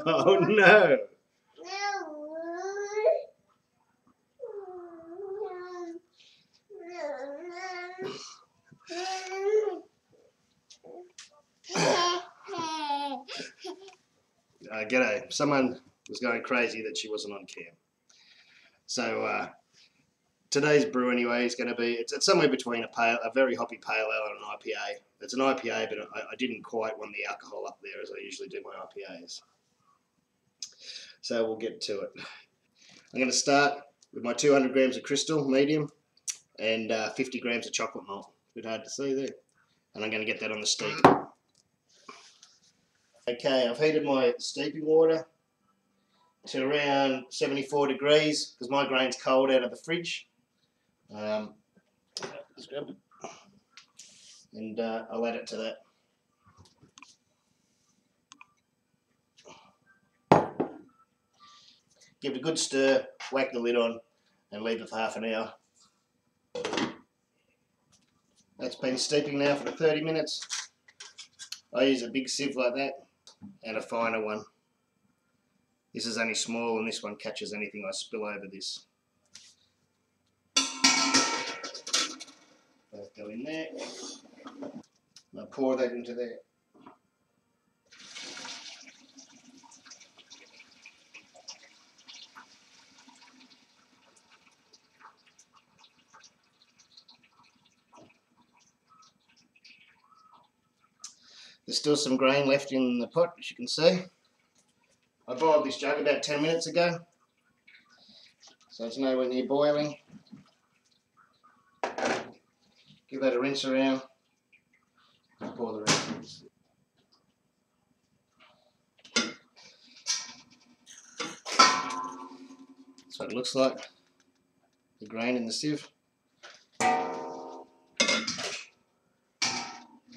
Oh no! G'day. Someone was going crazy that she wasn't on cam. So today's brew anyway is going to be, it's somewhere between a very hoppy pale ale and an IPA. It's an IPA, but I didn't quite want the alcohol up there as I usually do my IPAs. So we'll get to it. I'm going to start with my 200 grams of crystal, medium, and 50 grams of chocolate malt. A bit hard to see there. And I'm going to get that on the steep. Okay, I've heated my steeping water to around 74 degrees because my grain's cold out of the fridge. Just grab it. And I'll add it to that. Give it a good stir, whack the lid on, and leave it for half an hour. That's been steeping now for 30 minutes. I use a big sieve like that and a finer one. This is only small and this one catches anything I spill over this. Both go in there. And I pour that into there. There's still some grain left in the pot, as you can see. I boiled this jug about 10 minutes ago, so it's nowhere near boiling. Give that a rinse around and pour the rest. That's what it looks like, the grain in the sieve. And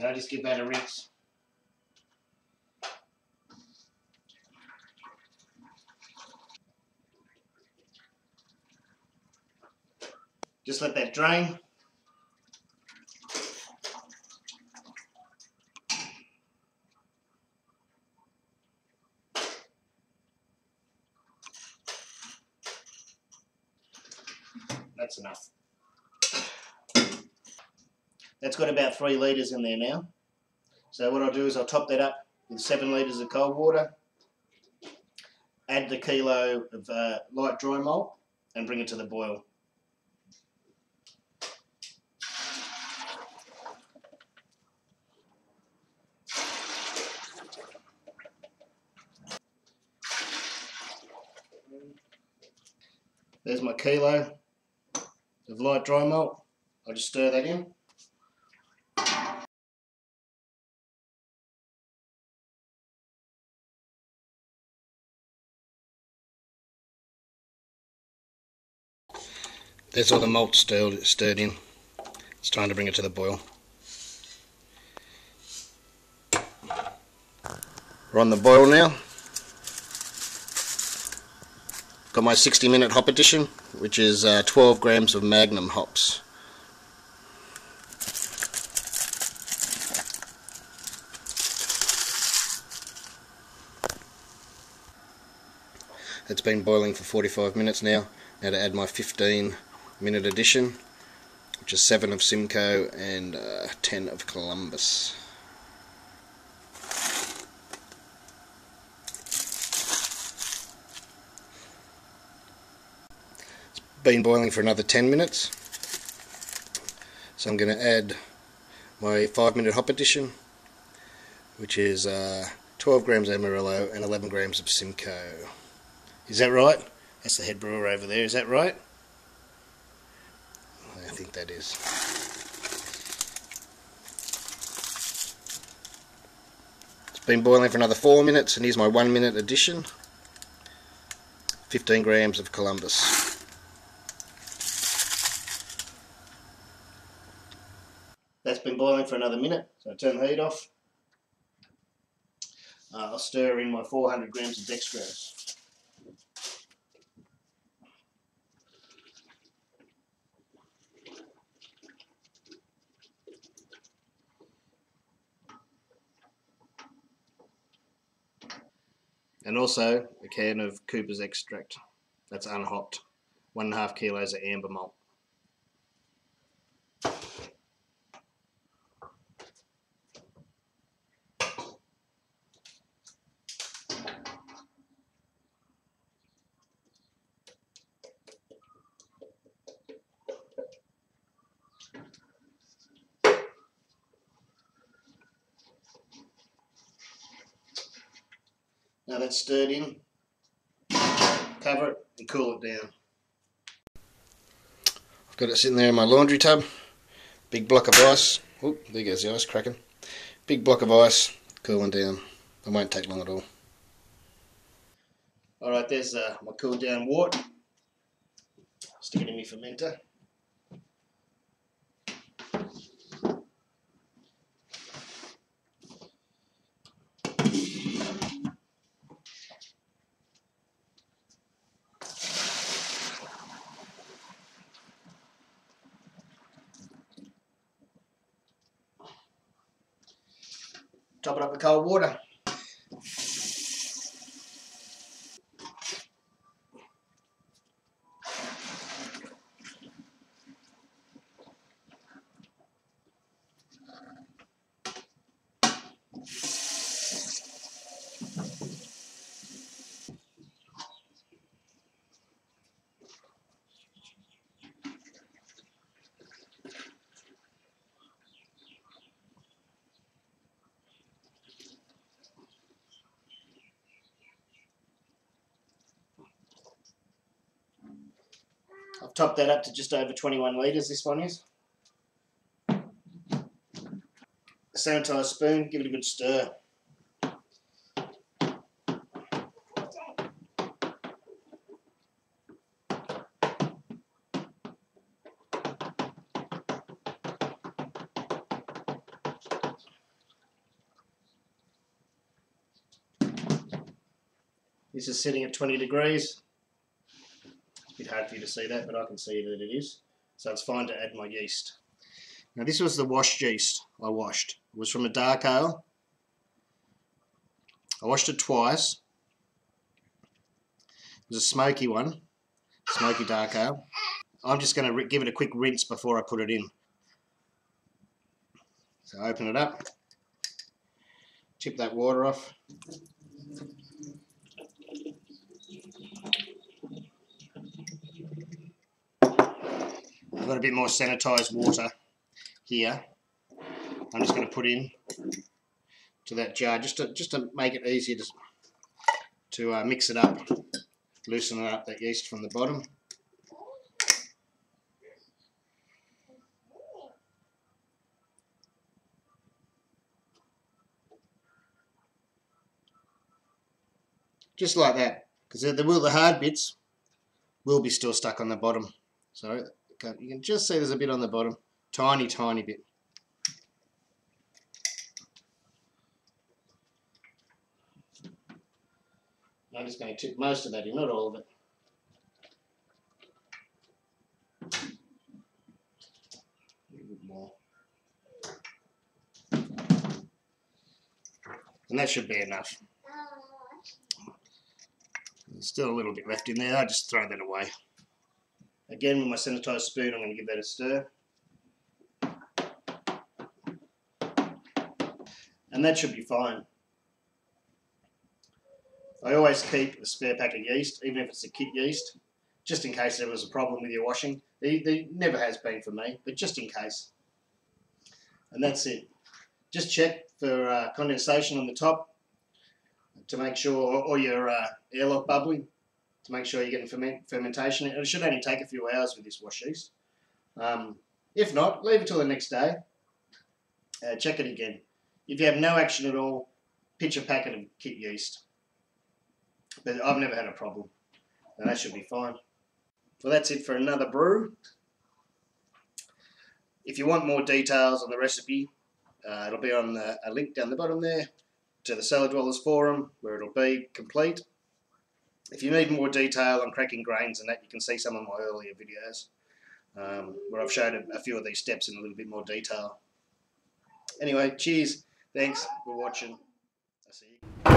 I just give that a rinse. Just let that drain. That's enough. That's got about 3 litres in there now. So what I'll do is I'll top that up with 7 litres of cold water, add the kilo of light dry malt and bring it to the boil. There's my kilo of light dry malt. I'll just stir that in. There's all the malt stirred in. It's time to bring it to the boil. We're on the boil now. Got my 60-minute hop addition, which is 12 grams of Magnum hops. It's been boiling for 45 minutes now. Now to add my 15-minute addition, which is 7 of Simcoe and 10 of Columbus. Been boiling for another 10 minutes, so I'm going to add my 5-minute hop addition, which is 12 grams of Amarillo and 11 grams of Simcoe. Is that right? That's the head brewer over there, is that right? I think that is. It's been boiling for another 4 minutes, and here's my 1-minute addition, 15 grams of Columbus. That's been boiling for another minute, so I turn the heat off. I'll stir in my 400 grams of dextrose. And also a can of Cooper's extract. That's unhopped. 1.5 kilos of amber malt. Now that's stirred in, cover it and cool it down. I've got it sitting there in my laundry tub. Big block of ice. Oh, there goes the ice cracking. Big block of ice, cooling down. It won't take long at all. Alright, there's my cooled down wort. Stick it in my fermenter. Top it up with cold water. I've topped that up to just over 21 litres, this one is. A sanitised spoon, give it a good stir. This is sitting at 20 degrees. It's a bit hard for you to see that, but I can see that it is. So it's fine to add my yeast. Now this was the washed yeast I washed. It was from a dark ale. I washed it twice. It was a smoky one, smoky dark ale. I'm just going to give it a quick rinse before I put it in. So open it up, tip that water off. I've got a bit more sanitised water here. I'm just going to put in to that jar just to make it easier to mix it up, loosen it up, that yeast from the bottom. Just like that, because the hard bits will be still stuck on the bottom. So you can just see there's a bit on the bottom, tiny bit. I'm just going to tip most of that in, not all of it. A little bit more. And that should be enough. There's still a little bit left in there, I'll just throw that away. Again, with my sanitised spoon, I'm going to give that a stir. And that should be fine. I always keep a spare pack of yeast, even if it's a kit yeast, just in case there was a problem with your washing. There never has been for me, but just in case. And that's it. Just check for condensation on the top to make sure, or your airlock bubbling, to make sure you're getting fermentation. It should only take a few hours with this wash yeast. If not, leave it till the next day. Check it again. If you have no action at all, pitch a packet of kit yeast. But I've never had a problem. And that should be fine. Well, that's it for another brew. If you want more details on the recipe, it'll be on a link down the bottom there to the Cellar Dwellers forum, where it'll be complete. If you need more detail on cracking grains and that, you can see some of my earlier videos where I've showed a few of these steps in a little bit more detail. Anyway, cheers. Thanks for watching. I'll see you.